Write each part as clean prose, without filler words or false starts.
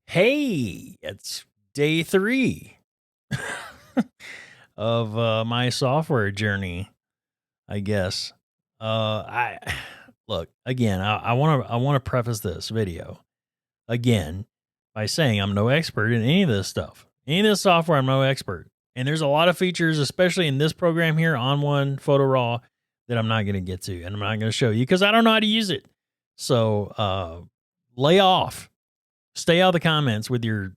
Hey, it's day 3 of my software journey, I guess. I look again. I want to preface this video again by saying I'm no expert in any of this stuff, any of this software. I'm no expert, and there's a lot of features, especially in this program here, On1 Photo Raw, that I'm not going to get to, and I'm not going to show you because I don't know how to use it. So lay off, stay out of the comments with your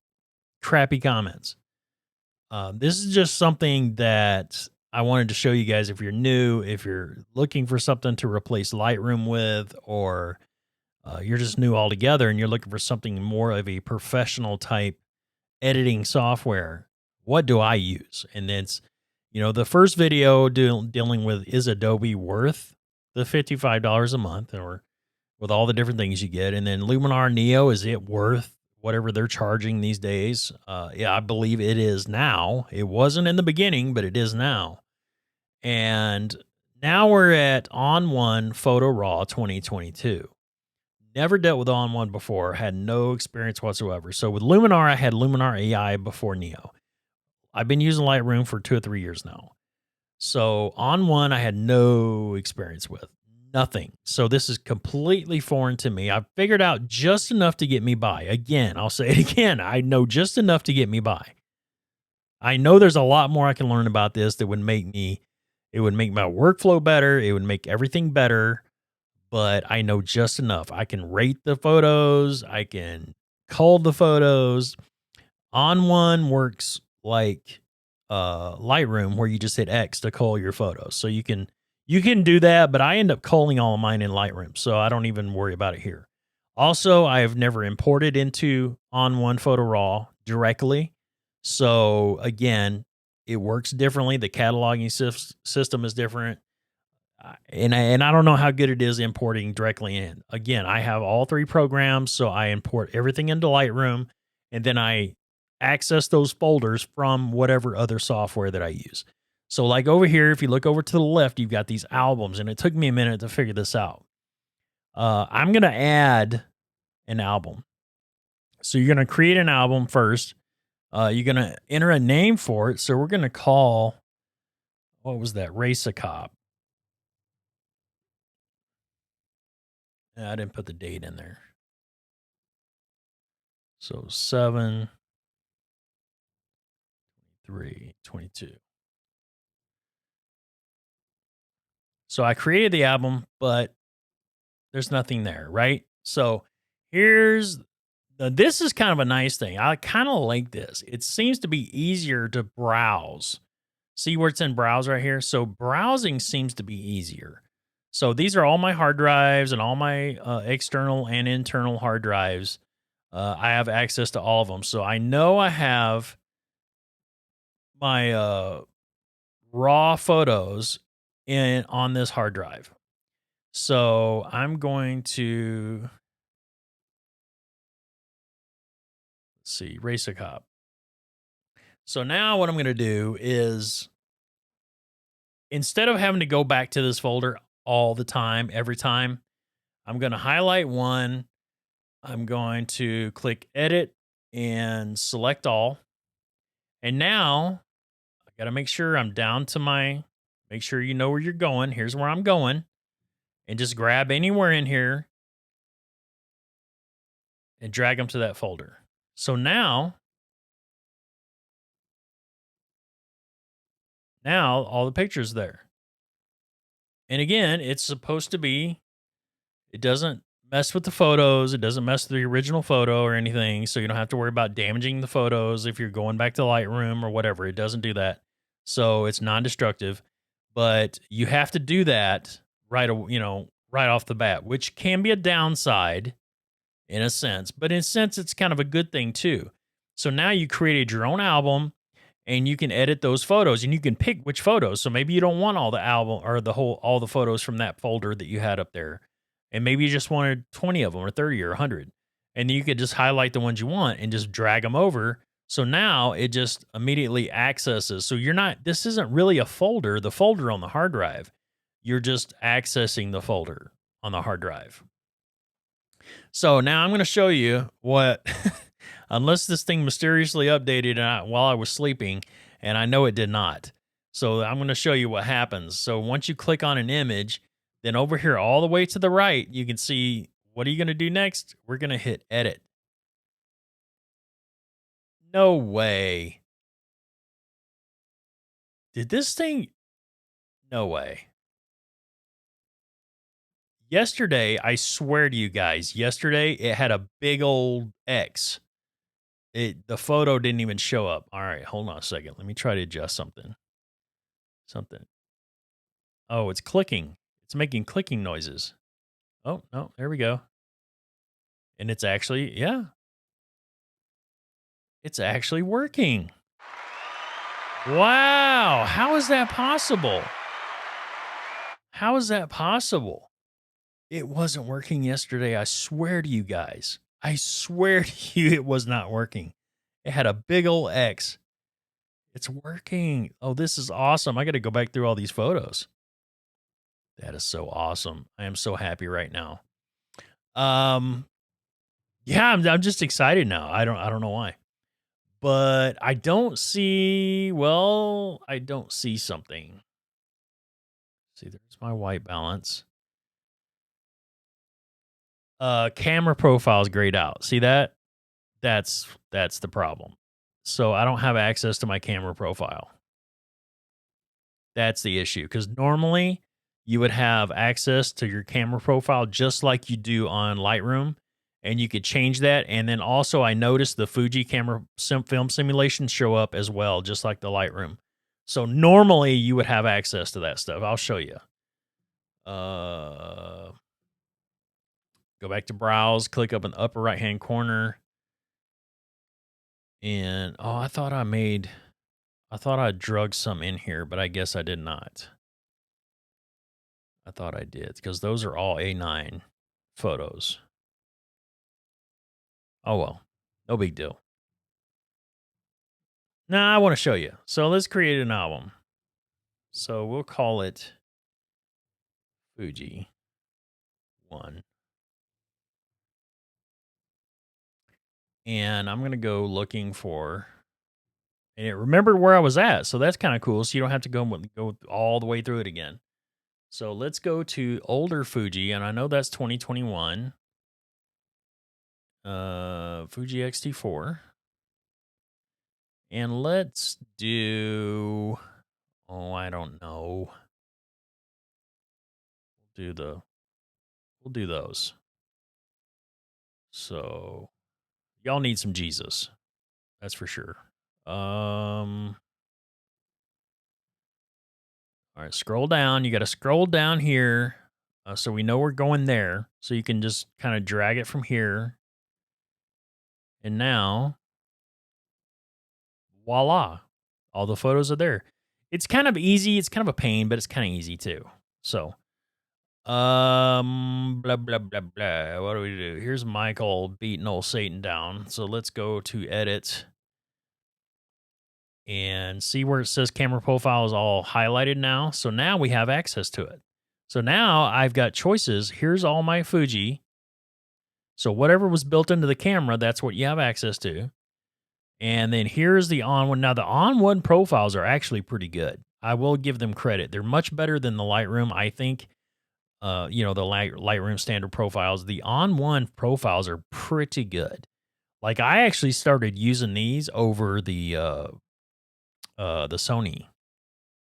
crappy comments. This is just something that I wanted to show you guys if you're new, if you're looking for something to replace Lightroom with, or you're just new altogether and you're looking for something more of a professional type editing software. What do I use? And it's, the first video dealing with, is Adobe worth the $55 a month, or with all the different things you get? And then Luminar Neo, is it worth whatever they're charging these days? Yeah, I believe it is now. It wasn't in the beginning, but it is now. And now we're at On1 Photo Raw 2022. Never dealt with On1 before, had no experience whatsoever. So with Luminar, I had Luminar AI before Neo. I've been using Lightroom for 2 or 3 years now. So On1, I had no experience with. Nothing. So this is completely foreign to me. I've figured out just enough to get me by. Again, I'll say it again. I know just enough to get me by. I know there's a lot more I can learn about this that would make my workflow better. It would make everything better, but I know just enough. I can rate the photos. I can cull the photos. On1 works like Lightroom, where you just hit X to cull your photos. So you can do that, but I end up culling all of mine in Lightroom, so I don't even worry about it here. Also, I have never imported into On1 Photo Raw directly. So again, it works differently. The cataloging system is different. And I don't know how good it is importing directly in. Again, I have all 3 programs, so I import everything into Lightroom, and then I access those folders from whatever other software that I use. So like over here, if you look over to the left, you've got these albums, and it took me a minute to figure this out. I'm going to add an album. So you're going to create an album first. You're going to enter a name for it. So we're going to call, what was that? Resizing. I didn't put the date in there. So 7/3/22. So I created the album, but there's nothing there, right? So this is kind of a nice thing. I kind of like this. It seems to be easier to browse. See where it's in browse right here? So browsing seems to be easier. So these are all my hard drives and all my external and internal hard drives. I have access to all of them. So I know I have my raw photos on this hard drive. So I'm going to, let's see, Resizing. So now what I'm going to do is, instead of having to go back to this folder all the time, every time, I'm going to highlight one. I'm going to click edit and select all. And now I got to make sure I'm down to make sure you know where you're going. Here's where I'm going. And just grab anywhere in here and drag them to that folder. So now all the pictures there. And again, it's supposed to be, it doesn't mess with the photos. It doesn't mess with the original photo or anything. So you don't have to worry about damaging the photos if you're going back to Lightroom or whatever. It doesn't do that. So it's non-destructive, but you have to do that right off the bat, which can be a downside in a sense, but in a sense, it's kind of a good thing too. So now you created your own album, and you can edit those photos, and you can pick which photos. So maybe you don't want all the album or all the photos from that folder that you had up there. And maybe you just wanted 20 of them or 30 or 100. And then you could just highlight the ones you want and just drag them over. So now it just immediately accesses. So this isn't really a folder, the folder on the hard drive. You're just accessing the folder on the hard drive. So now I'm going to show you what unless this thing mysteriously updated while I was sleeping, and I know it did not. So I'm going to show you what happens. So once you click on an image, then over here all the way to the right, you can see, what are you going to do next? We're going to hit edit. No way. Did this thing? No way. Yesterday, I swear to you guys, yesterday it had a big old X. The photo didn't even show up. All right, hold on a second. Let me try to adjust something. Oh, it's clicking. It's making clicking noises. Oh, no, there we go. And it's actually, yeah, it's actually working. Wow, how is that possible? How is that possible? It wasn't working yesterday. I swear to you guys. I swear to you, it was not working. It had a big old X. It's working. Oh, this is awesome. I got to go back through all these photos. That is so awesome. I am so happy right now. Um, yeah, I'm just excited now. I don't know why. But I don't see, well, I don't see something. See, there's my white balance. Camera profile is grayed out. See that? That's the problem. So I don't have access to my camera profile. That's the issue, because normally you would have access to your camera profile just like you do on Lightroom, and you could change that. And then also, I noticed the Fuji camera film simulation show up as well, just like the Lightroom. So normally you would have access to that stuff. I'll show you. Go back to browse, click up in the upper right hand corner, and oh, I thought I drugged some in here, but I guess I did not. I thought I did, because those are all A9 photos. Oh, well, no big deal. Now I want to show you. So let's create an album. So we'll call it Fuji 1. And I'm going to go looking for, and it remembered where I was at. So that's kind of cool. So you don't have to go all the way through it again. So let's go to older Fuji, and I know that's 2021. Fuji X-T4. And let's do, oh, I don't know. We'll do those. So y'all need some Jesus. That's for sure. All right, scroll down. You got to scroll down here, so we know we're going there. So you can just kind of drag it from here. And now, voila, all the photos are there. It's kind of easy. It's kind of a pain, but it's kind of easy too. So, blah, blah, blah, blah. What do we do? Here's Michael beating old Satan down. So let's go to edit and see where it says camera profile is all highlighted now. So now we have access to it. So now I've got choices. Here's all my Fuji. So whatever was built into the camera, that's what you have access to. And then here's the On1. Now the On1 profiles are actually pretty good. I will give them credit. They're much better than the Lightroom, I think. The Lightroom standard profiles. The On1 profiles are pretty good. Like, I actually started using these over the Sony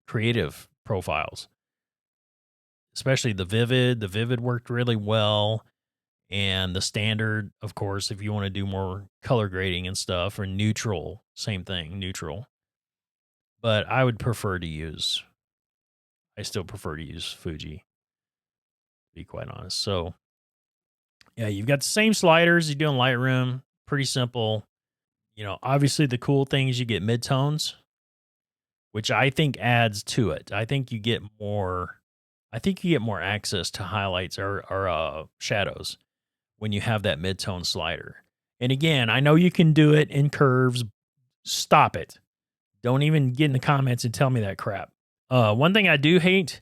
creative profiles, especially the Vivid. The Vivid worked really well. And the standard, of course, if you want to do more color grading and stuff, or neutral, same thing, neutral. But I still prefer to use Fuji, to be quite honest. So, yeah, you've got the same sliders you do in Lightroom. Pretty simple. Obviously the cool thing is you get midtones, which I think adds to it. I think you get more access to highlights or shadows when you have that midtone slider. And again, I know you can do it in curves. Stop it. Don't even get in the comments and tell me that crap. One thing I do hate,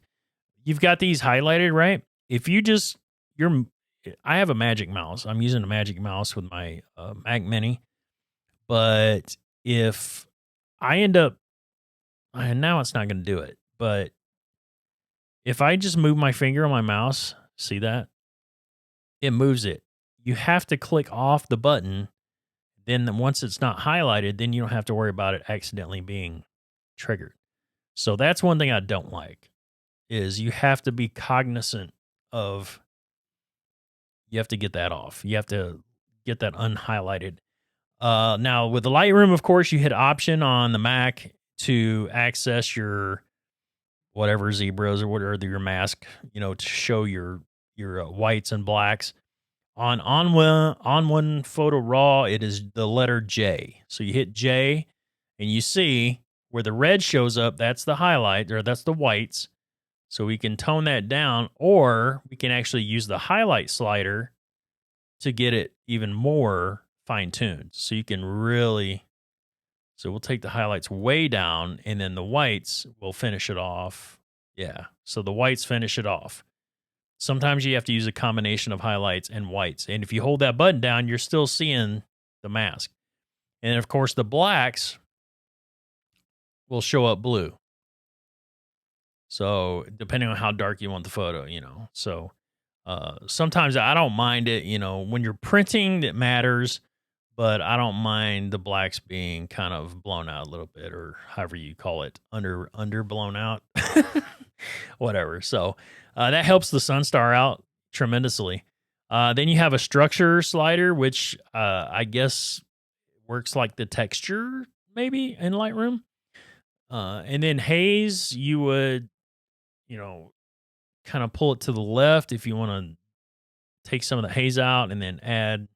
you've got these highlighted, right? If you just, I have a Magic Mouse. I'm using a Magic Mouse with my Mac Mini. But if I end up, and now it's not going to do it, but if I just move my finger on my mouse, see that? It moves it. You have to click off the button. Then once it's not highlighted, then you don't have to worry about it accidentally being triggered. So that's one thing I don't like is you have to be cognizant of, you have to get that off. You have to get that unhighlighted. Now with the Lightroom, of course, you hit Option on the Mac to access your whatever zebras or whatever your mask, to show your whites and blacks. On1 Photo Raw, it is the letter J. So you hit J, and you see where the red shows up. That's the highlight, or that's the whites. So we can tone that down, or we can actually use the highlight slider to get it even more fine-tuned. So you can really, so we'll take the highlights way down, and then the whites will finish it off. Yeah, so the whites finish it off. Sometimes you have to use a combination of highlights and whites. And if you hold that button down, you're still seeing the mask. And of course, the blacks will show up blue. So depending on how dark you want the photo, So sometimes I don't mind it, when you're printing, it matters. But I don't mind the blacks being kind of blown out a little bit, or however you call it, under blown out, whatever. So that helps the Sunstar out tremendously. Then you have a structure slider, which I guess works like the texture maybe in Lightroom. And then haze, you would, kind of pull it to the left if you want to take some of the haze out, and then add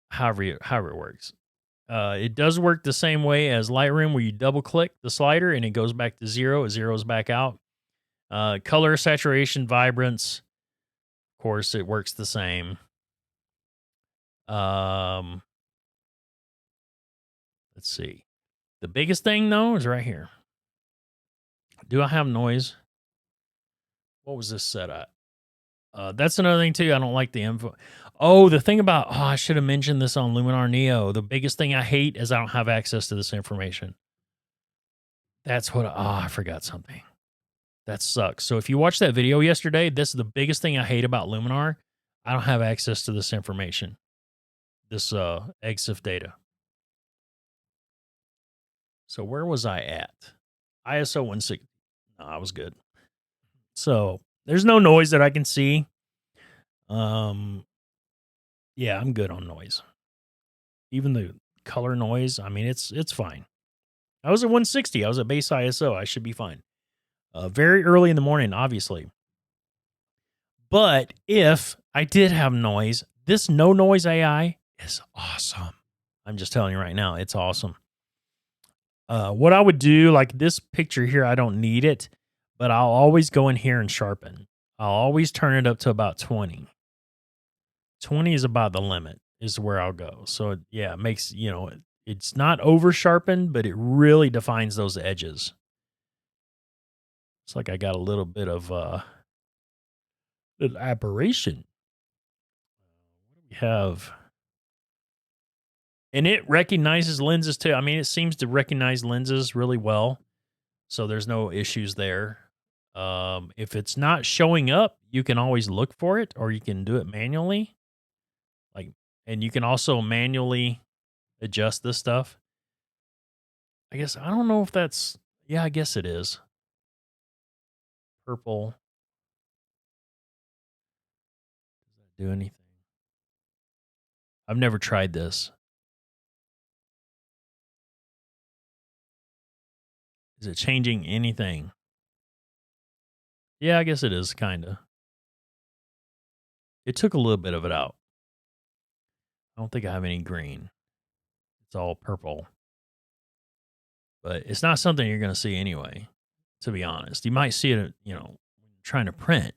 however it works. It does work the same way as Lightroom, where you double click the slider and it goes back to 0. It zeroes back out. Color, saturation, vibrance, of course, it works the same. Let's see. The biggest thing though is right here. Do I have noise? What was this set at? That's another thing too. I don't like the info. Oh, the thing about, I should have mentioned this on Luminar Neo. The biggest thing I hate is I don't have access to this information. That's what, I forgot something. That sucks. So if you watched that video yesterday, this is the biggest thing I hate about Luminar. I don't have access to this information, this EXIF data. So where was I at? ISO 160. No, I was good. So there's no noise that I can see. Yeah, I'm good on noise. Even the color noise, I mean, it's fine. I was at 160. I was at base ISO. I should be fine. Very early in the morning, obviously. But if I did have noise, this no noise AI is awesome. I'm just telling you right now, it's awesome. What I would do, like this picture here, I don't need it, but I'll always go in here and sharpen. I'll always turn it up to about 20. 20 is about the limit, is where I'll go. So yeah, it makes, it's not over sharpened, but it really defines those edges. It's like I got a little bit of little aberration. What do we have? And it recognizes lenses too. I mean, it seems to recognize lenses really well. So there's no issues there. If it's not showing up, you can always look for it, or you can do it manually. And you can also manually adjust this stuff. I guess, I don't know if that's, yeah, I guess it is. Purple. Does that do anything? I've never tried this. Is it changing anything? Yeah, I guess it is, kind of. It took a little bit of it out. I don't think I have any green. It's all purple. But it's not something you're going to see anyway, to be honest. You might see it, trying to print,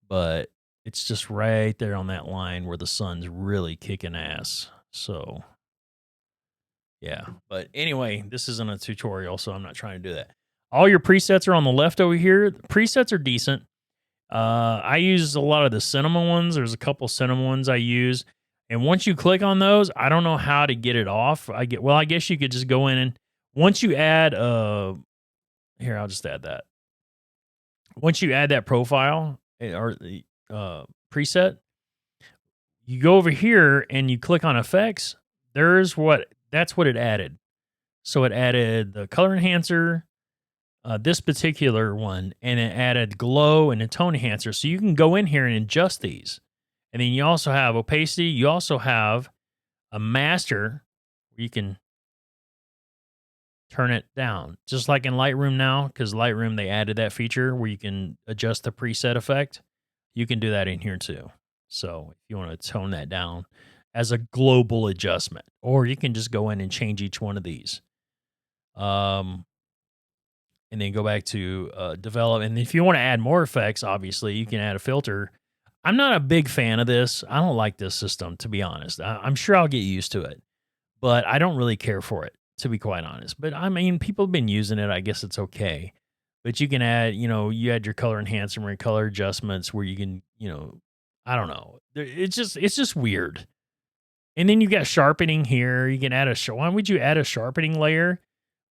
but it's just right there on that line where the sun's really kicking ass. So, yeah. But anyway, this isn't a tutorial, so I'm not trying to do that. All your presets are on the left over here. The presets are decent. I use a lot of the cinema ones. There's a couple cinema ones I use. And once you click on those, I don't know how to get it off. I guess you could just go in and once you add here, I'll just add that. Once you add that profile or the preset, you go over here and you click on effects. That's what it added. So it added the color enhancer, this particular one, and it added glow and a tone enhancer. So you can go in here and adjust these. And then you also have opacity. You also have a master where you can turn it down, just like in Lightroom now, because Lightroom, they added that feature where you can adjust the preset effect. You can do that in here too. So if you want to tone that down as a global adjustment, or you can just go in and change each one of these. And then go back to develop. And if you want to add more effects, obviously you can add a filter. I'm not a big fan of this. I don't like this system, to be honest. I'm sure I'll get used to it, but I don't really care for it, to be quite honest. But I mean, people have been using it. I guess it's okay. But you can add, you add your color enhancement and color adjustments where you can, I don't know. It's just weird. And then you got sharpening here. You can add why would you add a sharpening layer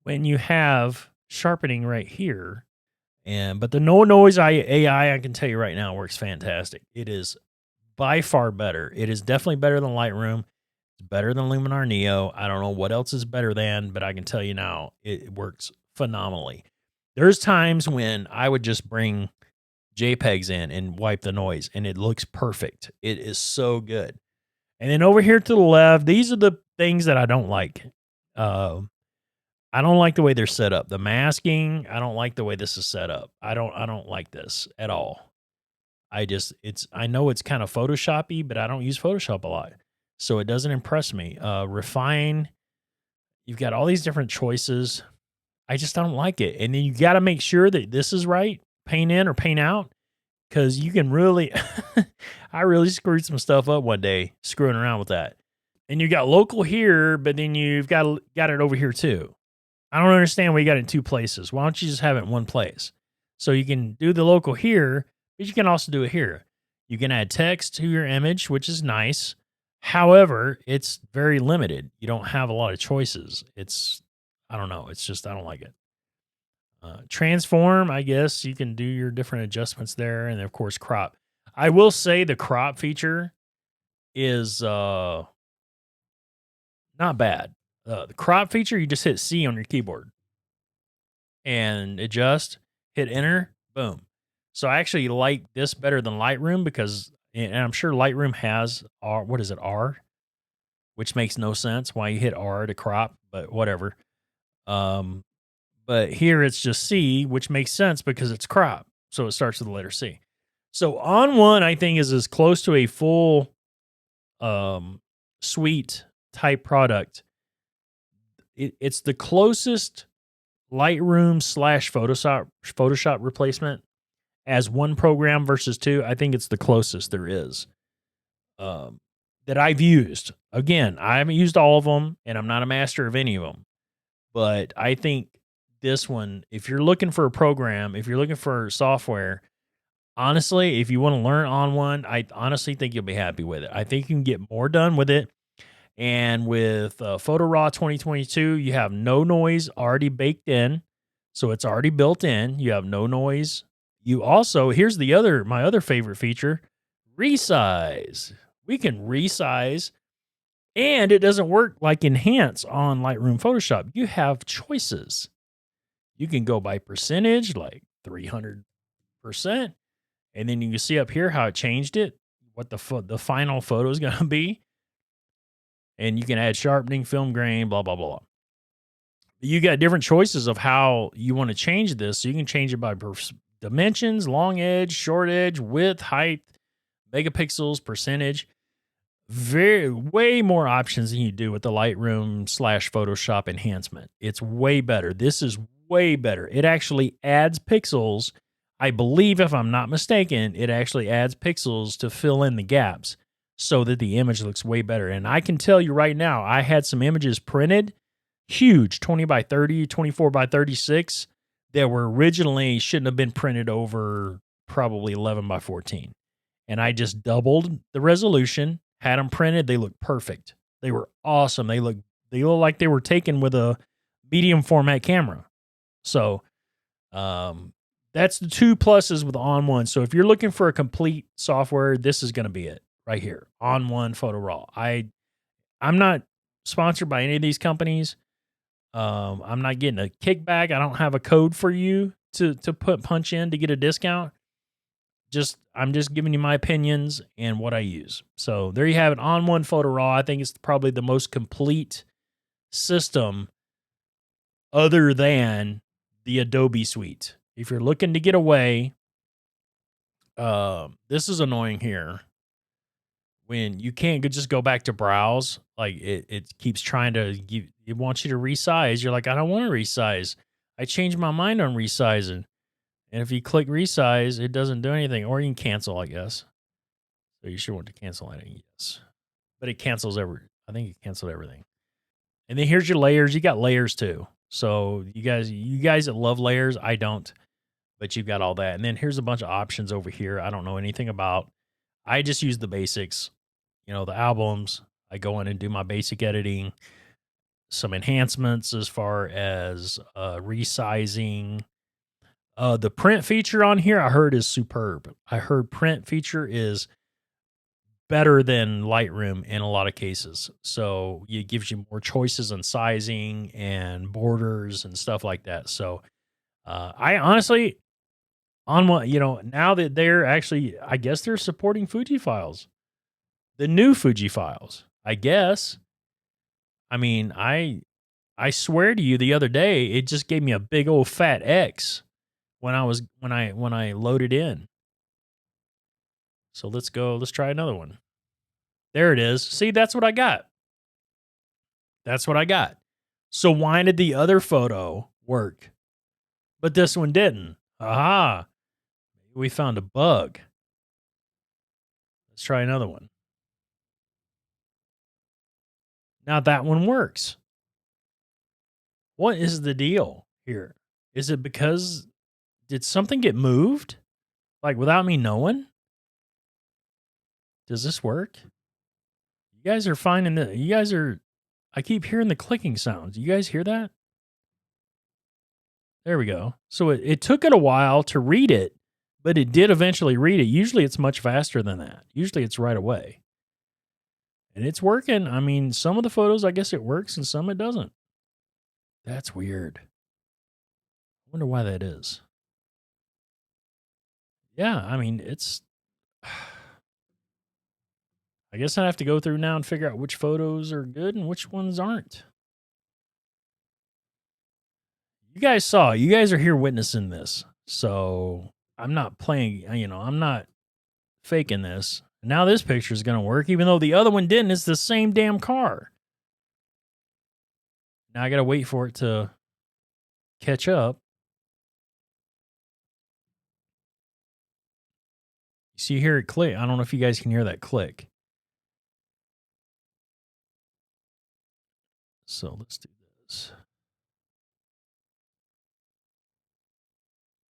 when you have sharpening right here? But the no noise AI, I can tell you right now, works fantastic. It is by far better. It is definitely better than Lightroom. It's better than Luminar Neo. I don't know what else is better than, but I can tell you now, it works phenomenally. There's times when I would just bring JPEGs in and wipe the noise, and it looks perfect. It is so good. And then over here to the left, these are the things that I don't like. I don't like the way they're set up. The masking, I don't like the way this is set up. I don't like this at all. I know it's kind of Photoshoppy, but I don't use Photoshop a lot. So it doesn't impress me. Refine, you've got all these different choices. I just don't like it. And then you got to make sure that this is right. Paint in or paint out. Because you can really, I really screwed some stuff up one day screwing around with that. And you got local here, but then you've got it over here too. I don't understand why you got it in two places. Why don't you just have it in one place? So you can do the local here, but you can also do it here. You can add text to your image, which is nice. However, it's very limited. You don't have a lot of choices. I don't know. It's just, I don't like it. Transform, I guess you can do your different adjustments there. And of course, crop. I will say the crop feature is not bad. The crop feature, you just hit C on your keyboard and adjust, hit enter, boom. So I actually like this better than Lightroom because, and I'm sure Lightroom has R, what is it, R? Which makes no sense why you hit R to crop, but whatever. But here it's just C, which makes sense because it's crop. So it starts with the letter C. So On1, I think, is as close to a full suite type product. It's the closest Lightroom / Photoshop replacement as one program versus two. I think it's the closest there is that I've used. Again, I haven't used all of them, and I'm not a master of any of them. But I think this one, if you're looking for a program, if you're looking for software, honestly, if you want to learn On1, I honestly think you'll be happy with it. I think you can get more done with it. And with Photo Raw 2022, you have no noise already baked in. So it's already built in. You have no noise. You also, here's my other favorite feature, resize. We can resize, and it doesn't work like enhance on Lightroom Photoshop. You have choices. You can go by percentage, like 300%. And then you can see up here how it changed it, what the final photo is going to be. And you can add sharpening, film grain, blah, blah, blah. You got different choices of how you want to change this. So you can change it by dimensions, long edge, short edge, width, height, megapixels, percentage. Way more options than you do with the Lightroom / Photoshop enhancement. It's way better. This is way better. It actually adds pixels. I believe, if I'm not mistaken, it actually adds pixels to fill in the gaps so that the image looks way better. And I can tell you right now, I had some images printed, huge, 20 by 30, 24 by 36, that were originally shouldn't have been printed over probably 11 by 14. And I just doubled the resolution, Had them printed. They look perfect. They were awesome. They look like they were taken with a medium format camera. So that's the two pluses with On1. So if you're looking for a complete software, this is going to be it right here. On1 Photo Raw. I'm not sponsored by any of these companies. I'm not getting a kickback. I don't have a code for you to punch in to get a discount. I'm just giving you my opinions and what I use. So there you have it. On1 Photo Raw. I think it's probably the most complete system other than the Adobe suite. If you're looking to get away, this is annoying here. When you can't just go back to browse, like it keeps trying to give, it wants you to resize. You're like, I don't want to resize. I changed my mind on resizing. And if you click resize, it doesn't do anything. Or you can cancel, I guess. So you should want to cancel anything, yes. But it cancels I think it canceled everything. And then here's your layers. You got layers too. So you guys that love layers, I don't. But you've got all that. And then here's a bunch of options over here I don't know anything about. I just use the basics. The albums. I go in and do my basic editing, some enhancements as far as resizing. The print feature on here I heard is superb. I heard print feature is better than Lightroom in a lot of cases. So it gives you more choices on sizing and borders and stuff like that. So I honestly, on what, now that they're actually, I guess they're supporting Fuji Files. The new Fuji Files, I guess. I mean, I swear to you, the other day it just gave me a big old fat X when I loaded in. So let's go. Let's try another one. There it is. See, that's what I got. That's what I got. So why did the other photo work, but this one didn't? Aha! We found a bug. Let's try another one. Now that one works. What is the deal here? Is it because did something get moved? Like without me knowing? Does this work? You guys are finding that I keep hearing the clicking sounds. You guys hear that? There we go. So it took it a while to read it, but it did eventually read it. Usually it's much faster than that. Usually it's right away. And it's working. I mean, some of the photos, I guess it works and some it doesn't. That's weird. I wonder why that is. Yeah, I mean, it's I guess I have to go through now and figure out which photos are good and which ones aren't. You guys are here witnessing this. So I'm not playing, I'm not faking this. Now this picture is going to work, even though the other one didn't. It's the same damn car. Now I got to wait for it to catch up. You see, hear it click. I don't know if you guys can hear that click. So let's do this.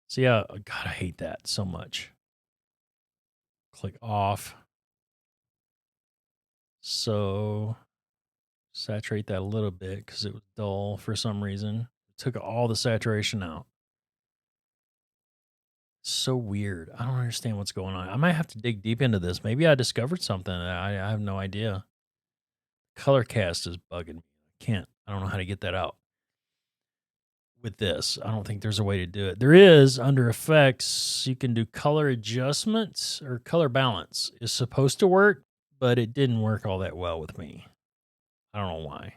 See, God, I hate that so much. Click off. So saturate that a little bit because it was dull for some reason. It took all the saturation out. So weird. I don't understand what's going on. I might have to dig deep into this. Maybe I discovered something. I have no idea. Color cast is bugging me. I don't know how to get that out with this. I don't think there's a way to do it. There is under effects. You can do color adjustments or color balance is supposed to work, but it didn't work all that well with me. I don't know why.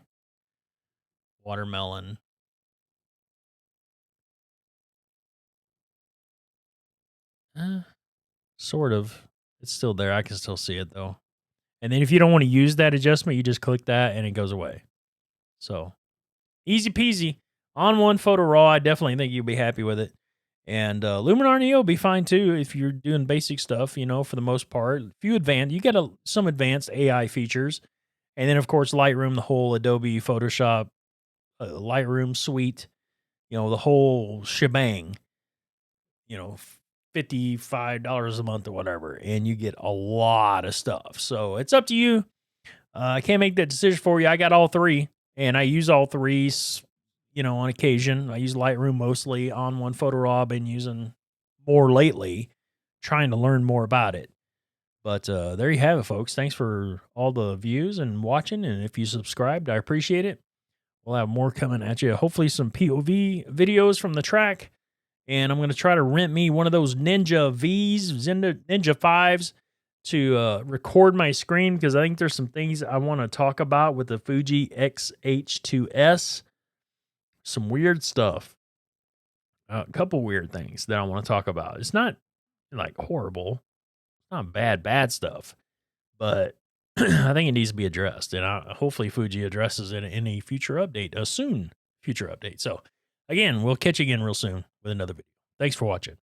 Watermelon. Sort of. It's still there. I can still see it though. And then if you don't want to use that adjustment, you just click that and it goes away. So easy peasy. On1 Photo Raw, I definitely think you'll be happy with it. And Luminar Neo will be fine too if you're doing basic stuff, for the most part. You got some advanced AI features. And then, of course, Lightroom, the whole Adobe Photoshop Lightroom suite, the whole shebang, $55 a month or whatever, and you get a lot of stuff. So it's up to you. I can't make that decision for you. I got all three, and I use all three, on occasion. I use Lightroom mostly. On1 Photo Raw, I've been using more lately, trying to learn more about it. But there you have it, folks. Thanks for all the views and watching. And if you subscribed, I appreciate it. We'll have more coming at you. Hopefully some POV videos from the track. And I'm going to try to rent me one of those Ninja Vs, Ninja 5s to record my screen, because I think there's some things I want to talk about with the Fuji X-H2S. Some weird stuff. A couple weird things that I want to talk about. It's not like horrible. It's not bad stuff. But I think it needs to be addressed. And hopefully Fuji addresses it in a future update, a soon future update. So again, we'll catch you again real soon with another video. Thanks for watching.